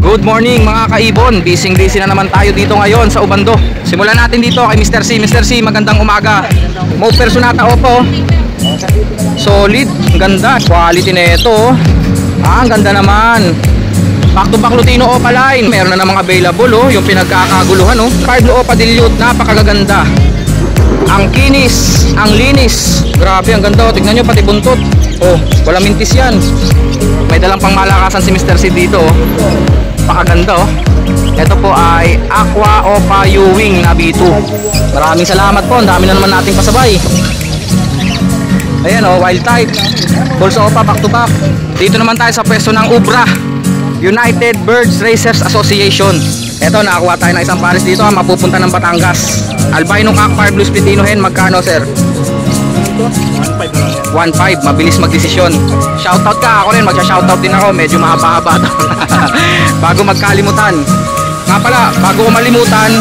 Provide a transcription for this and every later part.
Good morning mga kaibon, busy na naman tayo dito ngayon sa Ubando. Simulan natin dito kay Mr. C. Mr. C, magandang umaga. Moper Sonata Oppo. Solid, ganda, quality na ito. Ang ganda naman. Back to back Lutino Opaline. Meron na namang available yung pinagkakaguluhan 5 Opa Dilute, napakaganda. Ang kinis, ang linis. Grabe, ang ganda. Tignan nyo pati buntot. Wala mintis yan. May dalang pang malakasan si Mr. C dito. Pakaganda. Ito po ay Aqua Opa U-Wing na B2. Maraming salamat po. Ang dami na naman nating pasabay. Ayan wild type. Pulso Opa back to back. Dito naman tayo sa pwesto ng Ubra, United Birds Racers Association. Ito, nakakuha tayo ng isang pares dito, mapupunta ng Batangas. Albino Cockfire Blue Spitino Hen, magkano sir? 1.5, mabilis magdesisyon. Shoutout ka, ako rin magsha-shoutout din ako. Medyo mahaba-haba bago magkalimutan. Nga pala, bago ko malimutan,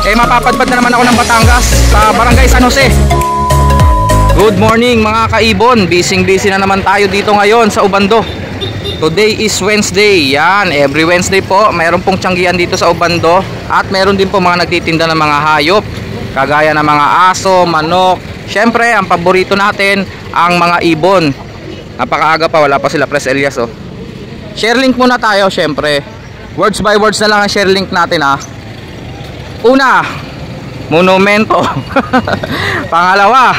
mapapadpad na naman ako ng Batangas sa Barangay San Jose. Good morning mga kaibon, busy na naman tayo dito ngayon sa Ubando. Today is Wednesday. Yan, every Wednesday po mayroon pong tiyanggian dito sa Ubando. At meron din po mga nagtitinda ng mga hayop, kagaya ng mga aso, manok. Siyempre, ang paborito natin, ang mga ibon. Napakaaga pa, wala pa sila Pres Elias Share link muna tayo, siyempre. Words by words na lang ang share link natin Una, Monumento. Pangalawa,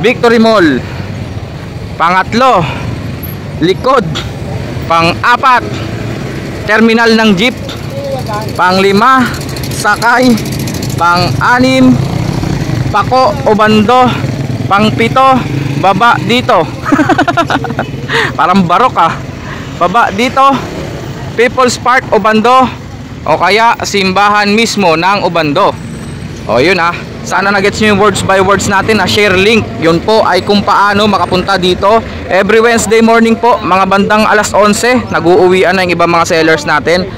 Victory Mall. Pangatlo, Likod. Pang-apat, Terminal ng Jeep. Pang-lima, Sakay. Pang-anim, Pako Ubando. Pang-pito, baba dito. Parang barok baba dito, People's Park Ubando, o kaya simbahan mismo ng Ubando. Yun sana na-gets nyo yung words by words natin share link. Yun po ay kung paano makapunta dito. Every Wednesday morning po, mga bandang alas 11, nag-uuwian na yung ibang mga sellers natin.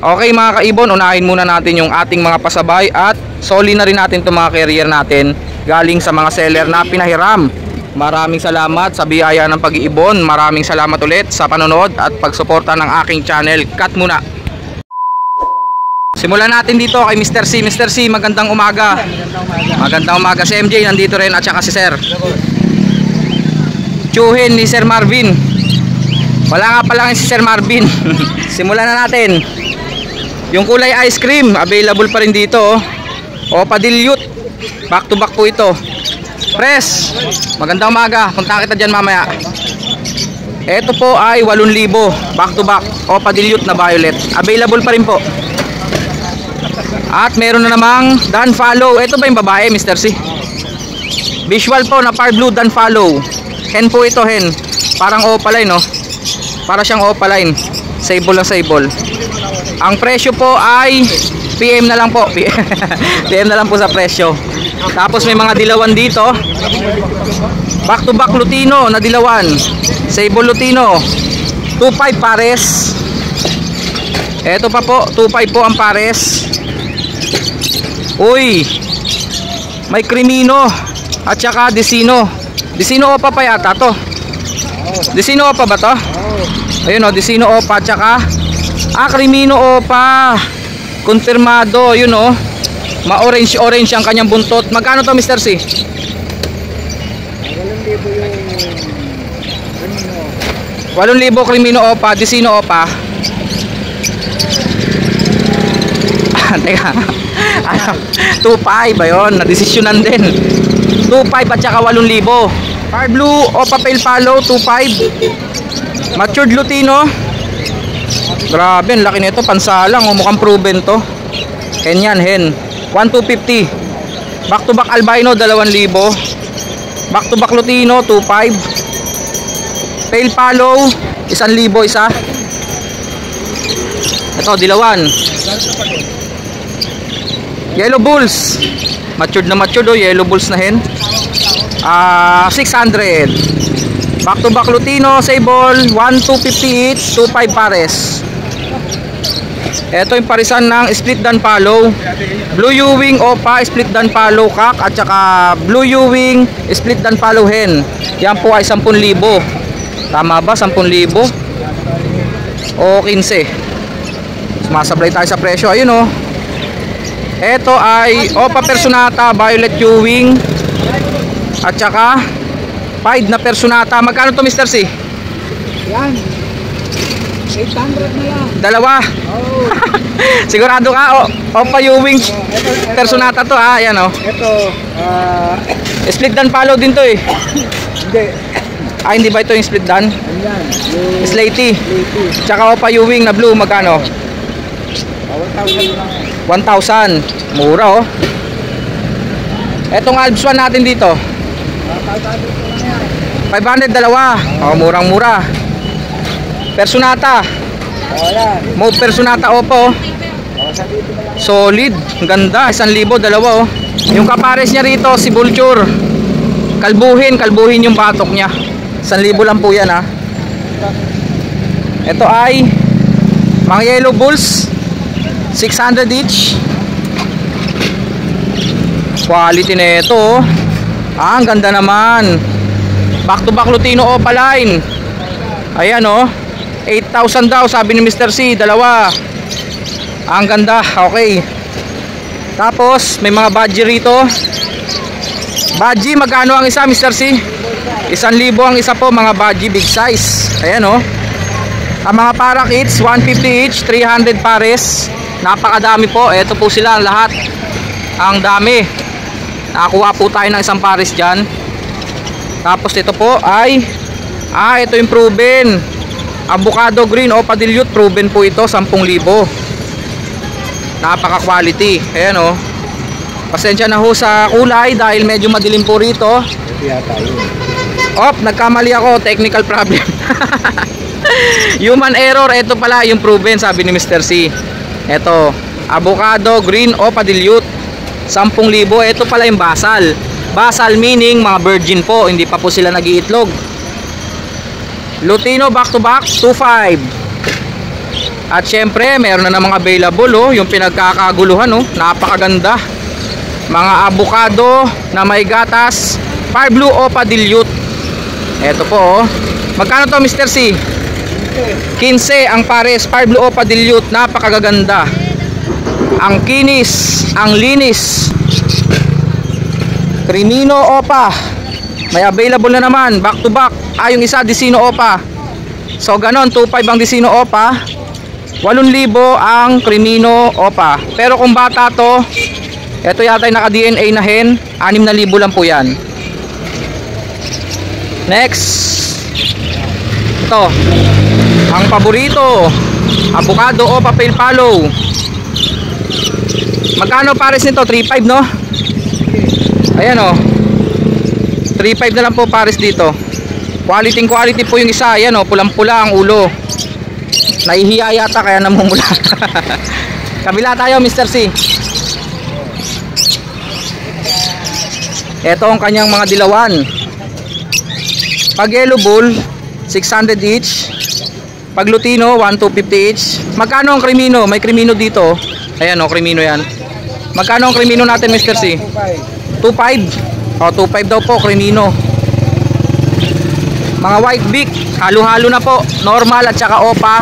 Okay mga kaibon, unahin muna natin yung ating mga pasabay at soli na rin natin itong mga carrier natin galing sa mga seller na pinahiram. Maraming salamat sa biyaya ng pag-iibon. Maraming salamat ulit sa panonood at pagsuporta ng aking channel. Cut muna. Simulan natin dito kay Mr. C. Mr. C, magandang umaga. Magandang umaga. Si MJ nandito rin at saka si Sir. Tsuhin ni Sir Marvin. Wala nga pala si Sir Marvin. Simulan na natin. Yung kulay ice cream, available pa rin dito Opa Dilute, back to back po ito. Pres, magandang umaga. Punta kita dyan mamaya. Ito po ay 8,000, back to back Opa Dilute na violet. Available pa rin po. At meron na namang Dan Follow. Ito ba yung babae, Mr. C? Visual po na Par Blue Dan Follow. Hen po ito, hen. Parang opaline para siyang opaline. Sable na sable. Ang presyo po ay PM na lang po. PM na lang po sa presyo. Tapos may mga dilawan dito. Back to back Lutino na dilawan. Sable Lutino. 2.5 pares. Ito pa po, 2.5 po ang pares. Uy, may Crimino at saka Desino. Desino Opa pa yata to. Desino Opa ba to? Ayun Desino Opa at saka Crimino Opa. Konfirmado, yun ma-orange ang kanyang buntot. Magkano to Mr. C? 8,000 Crimino Opa, Desino Opa. Teka. 2.5 ba yun? Nadesisyonan din. 2.5 at saka 8,000. Par Blue Opa Pale Follow 2.5. Matured Lutino. Grabe, ang laki nito, pansalang mukhang proven to. Hen yan, hen. 1,250. Back to back Albino 2,000. Back to back Lutino 2.5. Pale Follow 1,000 isa. Ito dilawan. Yellow Bulls. Matured na matured Yellow Bulls na hen. 600. Back to back Lutino Sable 1,250 each, 2.5 pares. Ito yung parisan ng Split Dan Follow. Blue U-Wing Opa Split Dan Follow Cock at saka Blue U-Wing Split Dan Follow Hen. Yan po ay 10,000. Tama ba? 10,000. o 15. Sumasablay tayo sa presyo. Ayun oh. Ito ay Opa Personata Violet Ewing at saka Pied na Personata. Magkano to Mr. C? Yan. 800 na lang. Dalawa. Oh. Sigurado ka Opa Ewing Personata to ha. Ayan oh. Ito, Split dan follow din to eh. hindi. Ah, hindi ba ito yung split dan? Ayan. Yung Slaty. Lady. Tsaka Opa Ewing na blue, magkano? 1,000 lang. 1,000. Mura oh. Etong Alps 1 natin dito. 500 dalawa. Oh, murang-mura. Personata. Oh, yan. Mode Personata Oppo. Oh, sa dito na lang. Solid. Ang ganda. 1,000 dalawa oh. Yung kapares niya rito si Vulture. Kalbuhin yung batok niya. 1,000 lang po yan ha. Ito ay mga Yellow Bulls. 600 each. Quality na ito oh. Ah, ang ganda naman. Back to back Lutino Opaline. Ayan oh. 8,000 daw sabi ni Mr. C. Dalawa. Ang ganda. Okay. Tapos may mga badge rito. Badge magkano ang isa Mr. C? 1,000 ang isa po mga badge big size. Ayan oh. Ang mga parakeets 150 each, 300 pares. Napakadami po. Ito po sila lahat. Ang dami. Nakakuha po tayo ng isang pares dyan. Tapos ito po ay ito yung proven avocado green Opa Dilute. Proven po ito 10,000. Napaka quality. Ayan oh. Pasensya na ho sa kulay dahil medyo madilim po rito. Ito yata yun. Nagkamali ako, technical problem. Human error. Ito pala yung proven sabi ni Mr. C. Ito avocado green Opa Dilute 10,000. Ito pala yung basal. Basal meaning mga virgin po, hindi pa po sila nag-iitlog. Lutino back to back 2,500. At syempre meron na namang available oh, yung pinagkakaguluhan oh, napakaganda. Mga avocado na may gatas Fire Blue Opa Dilute. Ito po oh. Magkano to Mr. C? 15 ang pares Fire Blue Opa Dilute. Napakaganda. Ang kinis, ang linis. Crimino Opa. May available na naman back to back. Yung isa Dicino Opa. So ganon 2,500 ang Dicino Opa. 8,000 ang Crimino Opa. Pero kung bata to, ito yata yung naka-DNA na hen, 6,000 lang po yan. Next. Ito. Ang paborito, avocado Opa Pale Follow. Magkano pares nito? 3,500 no? Ayan oh. 3,500 na lang po pares dito. Quality po yung isa. Ayan oh, pulang-pula ang ulo. Nahihiya yata kaya namumula. Kabila tayo Mr. C. Ito ang kanyang mga dilawan. Pag yellow bull 600 each. Pag lutino 1,250 each. Magkano ang Crimino? May Crimino dito. Ayan o, Crimino yan. Magkano ang Crimino natin Mr. C? 2,500. O 2,500 daw po Crimino. Mga white beak halo-halo na po. Normal at saka Opa.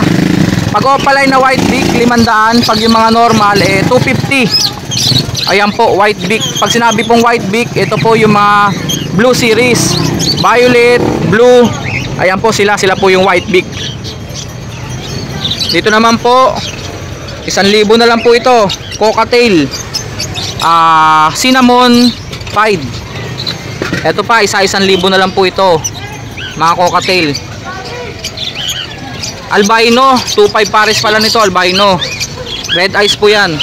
Pag Opa line na white beak 500. Pag yung mga normal 250. Ayan po white beak. Pag sinabi pong white beak, ito po yung mga blue series. Violet, blue. Ayan po sila po yung white beak. Dito naman po 1,000 na lang po ito. Cocktail. Cinnamon pied. Ito pa 1,000 na lang po ito. Mga cocktail. Albino 2,500 pares pala nito. Albino red eyes po yan.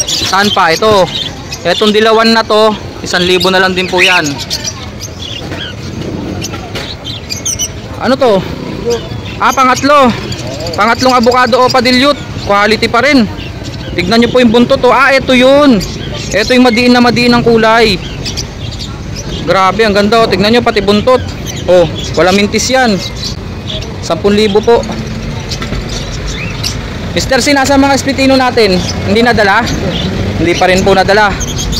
Saan pa? Ito. Etong dilawan na to 1,000 na lang din po yan. Ano to? Pangatlo. Pangatlong avocado Opa Dilute. Quality pa rin. Tignan nyo po yung buntot to. Ito yun. Ito yung madiin na madiin ng kulay. Grabe, ang ganda. Tignan nyo pati buntot. Oh, wala mintis yan. 10,000 po. Mr. C, nasa mga splitino natin? Hindi nadala? Hindi pa rin po nadala.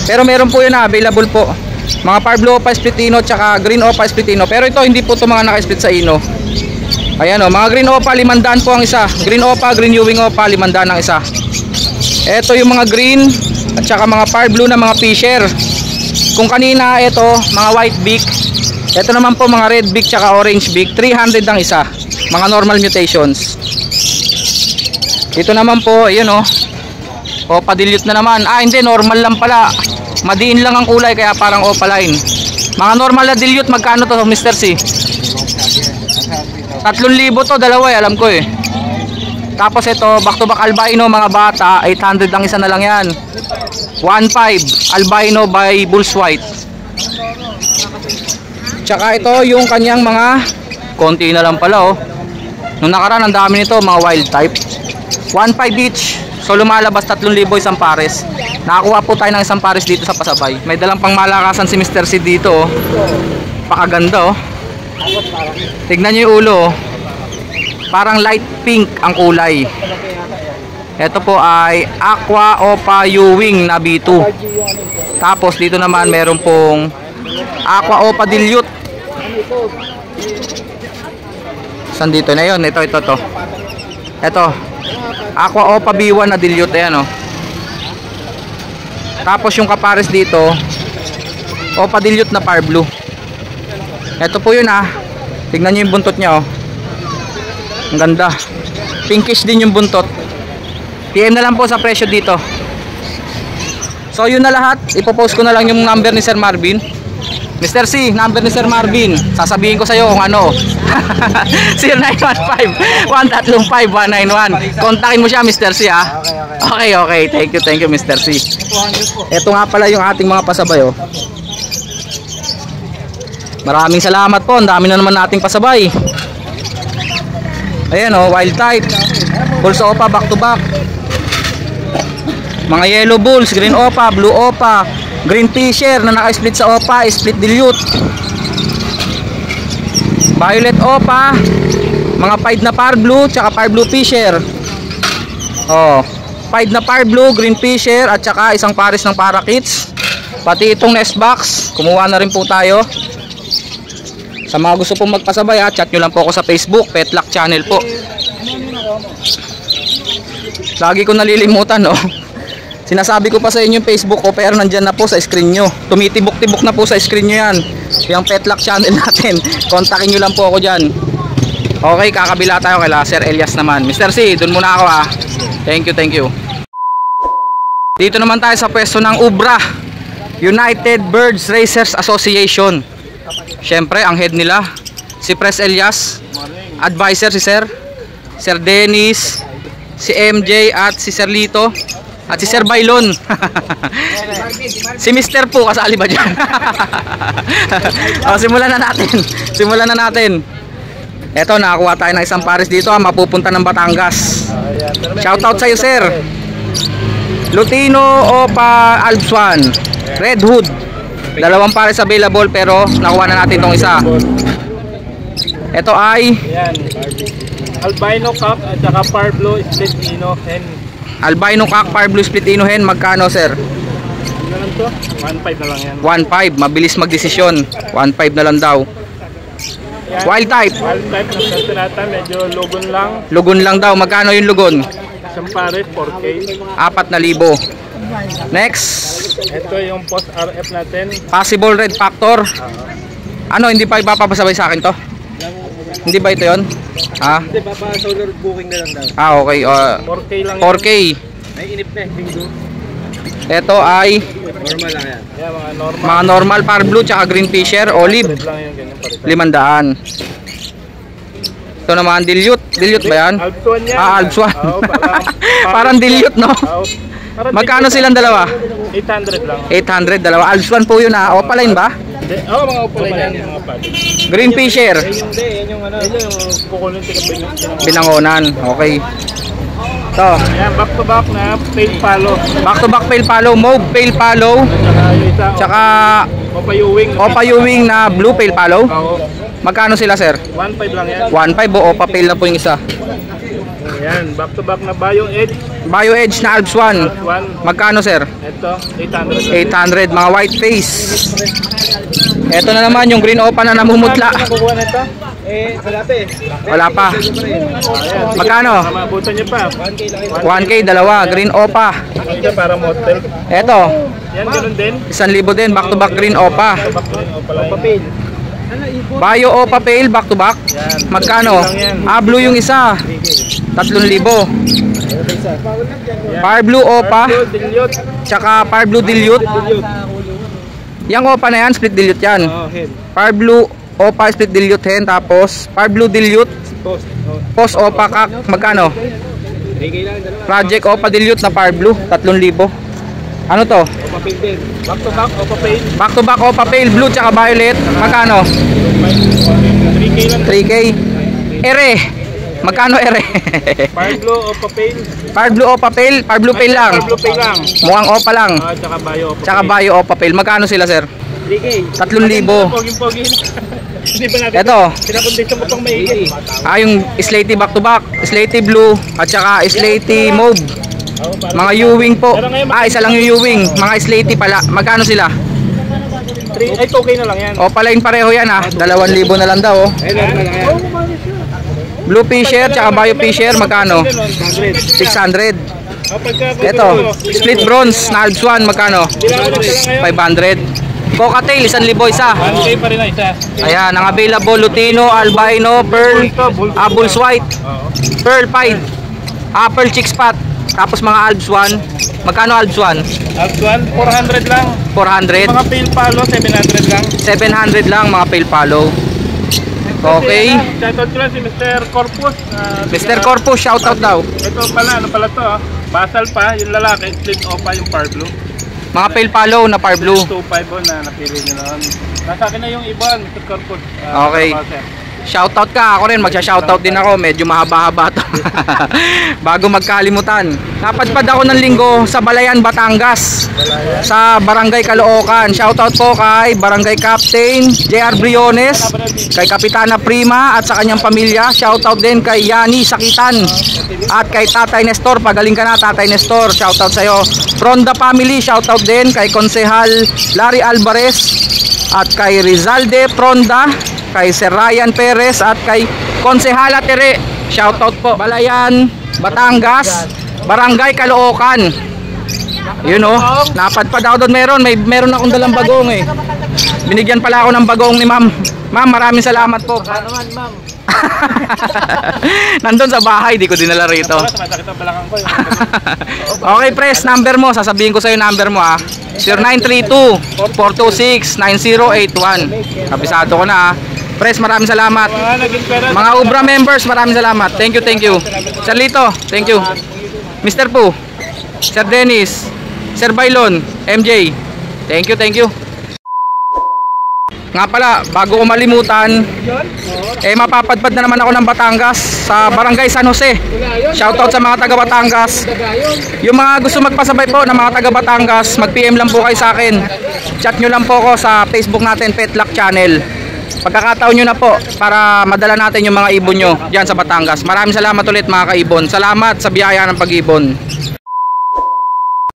Pero meron po yun na available po. Mga Fire Blue Opa Splitino tsaka Green Opa Splitino. Pero ito hindi po ito mga naka-split sa ino. Ayan o, mga green opa, 500 po ang isa. Green opa, green Ewing opa, 500 ang isa. Ito yung mga green at saka mga fire blue na mga fisher. Kung kanina ito, mga white beak. Ito naman po mga red beak tsaka orange beak, 300 ang isa. Mga normal mutations. Ito naman po, yun o. Opa dilute na naman. Ah, hindi, normal lang pala. Madiin lang ang kulay kaya parang opaline. Mga normal na dilute, magkano to Mr. C? 3,000 to, dalawa eh, alam ko eh. Tapos ito, back to back albino mga bata, 800 ang isa na lang yan. 1,500 albino by Bulls White. Tsaka ito yung kanyang mga konti na lang pala oh. Nung nakaraan ang dami nito, mga wild type. 1,500 each. So lumalabas 3,000 isang pares. Nakakuha po tayo ng isang pares dito sa Pasabay. May dalang pang malakasan si Mr. C dito oh. Pakaganda oh. Tignan nyo yung ulo oh. Parang light pink ang kulay. Ito po ay Aqua Opa Ewing na B2. Tapos dito naman meron pong Aqua Opa Dilute. Saan dito na yun? Ito to. Ito Aqua Opa B1 na Dilute. Ayan oh. Tapos yung kapares dito Opa Dilute na Fire Blue. Ito po yun ah. Tignan nyo yung buntot nya oh. Ang ganda. Pinkish din yung buntot. PM na lang po sa presyo dito. So yun na lahat. Ipopost ko na lang yung number ni Sir Marvin. Mr. C, number ni Sir Marvin. Sasabihin ko sa iyo kung ano. 0915-135-191. Kontakin mo siya Mr. C ha. Okay. Thank you Mr. C. Ito nga pala yung ating mga pasabay oh. Maraming salamat po. Ang dami na naman nating pasabay. Ayan oh, wild type. Pulse opa back to back. Mga yellow bulls, green opa, blue opa, green fisher na naka-split sa opa, split dilute. Violet opa, mga 5 na fire blue, tsaka fire blue fisher. Oh, 5 na fire blue, green fisher at tsaka isang pares ng parakeets. Pati itong nest box, kumuha na rin po tayo. Sa mga gusto pong magpasabay ha, chat nyo lang po ako sa Facebook, Petlock Channel po. Lagi ko nalilimutan no. Sinasabi ko pa sa inyo yung Facebook ko pero nandyan na po sa screen nyo. Tumitibok-tibok na po sa screen nyo yan. Yung Petlock Channel natin. Kontakin nyo lang po ako dyan. Okay, kakabila tayo kay Sir Elias naman. Mr. C, dun muna ako ha. Thank you. Dito naman tayo sa pwesto ng UBRA, United Birds Racers Association. Siyempre, ang head nila, si Pres Elias, advisor si Sir Dennis, si MJ at si Sir Lito, at si Sir Bailon. Si Mr. po, kasali ba dyan? O, simulan na natin. Eto, nakakuha tayo ng isang pares dito mapupunta ng Batangas. Shoutout sa iyo Sir. Lutino Opa Alpswan, Red Hood. Dalawang pares available pero nakuha na natin tong isa. Ito ay albino cock at saka fire blue split ino hen. Albino cock, fire blue split ino hen. Magkano Sir? Ano lang to? 1.5 na lang yan. 1.5, mabilis magdesisyon. 1.5 na lang daw. Yan. Wild type. Wild type ng Santonata, medyo lugon lang. Lugon lang daw. Magkano yung lugon? Isang pares 4K. 4,000. Next, Ito yung post RF natin. possible red factor. Ano, hindi pa ipapapasabay sa akin to? Hindi ba ito yon? Hindi, baba solar booking na lang daw. Okay. 4K lang 4K. yan. May inip na bingo. Ito ay Normal lang yan. Yeah, mga normal fire blue tsaka green fisher, olive. lang yan, ganyan pares. 500. Ito naman dilute ba yan? Alpswan yan. Alpswan. Oo, Parang dilute no? Magkano silang dalawa? 800 lang. 800, dalawa. Alpswan po yun ha. Opaline ba? Oo, mga upulan yan. Mga pati. Green fisher. Yan yung ano. Yan yung kukunin Binangonan. Okay. Ito. Yan, back to back na pale palo. Back to back pale palo, mauve pale palo, tsaka Opa Ewing. Opa Ewing na blue pale palo. Oo. Magkano sila Sir? 1.5 lang yan. 1.5 o Opa pale na po yung isa. Yan, back to back na Bio Edge. Bio Edge na Alps 1. Magkano Sir? Ito, 800. 800, mga white face. Ito na naman yung green opa na namumutla. Nakukuha nito? Wala pa eh. Wala pa. Magkano? Mabutan niyo pa. 1K, dalawa. Green Opa. Ito para motel. Eto, Yan, ganun din. 1,000 din. Back to back Green Opa. Papel. Bayo Opa Pale, back to back. Magkano? Blue yung isa. 3,000. Fire Blue Opa. Dilute. Tsaka Fire Blue Dilute. Yang Opa na yan, split dilute yan. Oh, head. Fire Blue Opa split dilute hen. Tapos Fire Blue Dilute. Post. Oh. Post Opa kak. Magkano? Project Opa Dilute na Fire Blue, 3,000. Ano to? Papel din. Back to back, o papel. Back to back Opa Pale, Blue tsaka Violet. Magkano? 3K lang. 3K. Ere. Magkano ere? Fire blue o papel. Fire Blue Opa Pale, Fire Blue Pale lang. Fire blue pay lang. Mukhang Opa lang. Tsaka bayo o papel. Tsaka Bayo Opa Pale. Magkano sila, sir? 3K. 3,000. Poging-pogi. Hindi pa natin. Eto. Pinakondisyon ko pang maigit. Yung Slaty back to back, Slaty Blue at saka Slaty Mauve. Mga U-wing po. Isa lang yung U-wing. Mga Slaty pala. Magkano sila? 2K na lang yan. O pala yung pareho yan ha. 2,000 na lang daw. Blue Fisher tsaka Bayo Fisher. Magkano? 600. Eto. Split Bronze na Alps 1. Magkano? 500. Cocktail, 1,000 isa. 1K pa rin na isa. Ayan, ang available Lutino, Albino, Pearl, Bulls White, Pearl Pied, Pearl Chick Spot. Tapos mga Alps 1. Magkano Alps 1? Alps 1, 400 lang. 400. Mga pale palo, 700 lang. 700 lang mga pale follow. Okay. Shoutout ko lang si Mr. Corpus. Mr. Corpus, shoutout daw. Ito pala, ano pala to? Basal pa, yung lalaki, split opa yung Fire Blue. Mga pale follow na Fire Blue. 2.5 na napili nyo noon. Nasa akin na yung iba, Mr. Corpus. Okay. Shoutout ka, ako rin magsha-shoutout din ako, medyo mahaba-haba to. Bago magkalimutan. Napadpad ako ng linggo sa Balayan, Batangas. Sa Barangay Caloocan. Shoutout po kay Barangay Captain JR Briones, kay Kapitana Prima at sa kanyang pamilya. Shoutout din kay Yani Sakitan at kay Tatay Nestor. Pagaling ka na, Tatay Nestor. Shoutout sa'yo. From the family, shoutout din kay Konsehal Larry Alvarez at kay Rizalde Fronda, kay Sir Ryan Perez at kay Konsehala Tere. Shoutout po. Balayan, Batangas, Barangay Caloocan. Yun o, napadpad ako doon. Meron akong dalang bagong eh. Binigyan pala ako ng bagong ni ma'am. Ma'am, maraming salamat po. Ano man, ma'am? Nandun sa bahay, di ko dinala rito. Sumasakit ang balakang ko. Okay, press number mo. Sasabihin ko sa'yo number mo ah. 0932-426-9081. Kabisado ko na ah. Press, maraming salamat. Mga Ubra members, maraming salamat. Thank you, thank you. Sir Lito, thank you. Mr. Poo, Sir Dennis, Sir Bailon, MJ, thank you, thank you. Nga pala, bago ko malimutan, mapapadpad na naman ako ng Batangas sa Barangay San Jose. Shoutout sa mga taga Batangas. Yung mga gusto magpasabay po ng mga taga Batangas, mag-PM lang po kayo sa akin. Chat nyo lang po ko sa Facebook natin, Petlock Channel. Pagkakataon nyo na po para madala natin yung mga ibon nyo dyan sa Batangas. Maraming salamat ulit mga kaibon. Salamat sa biyaya ng pag-ibon.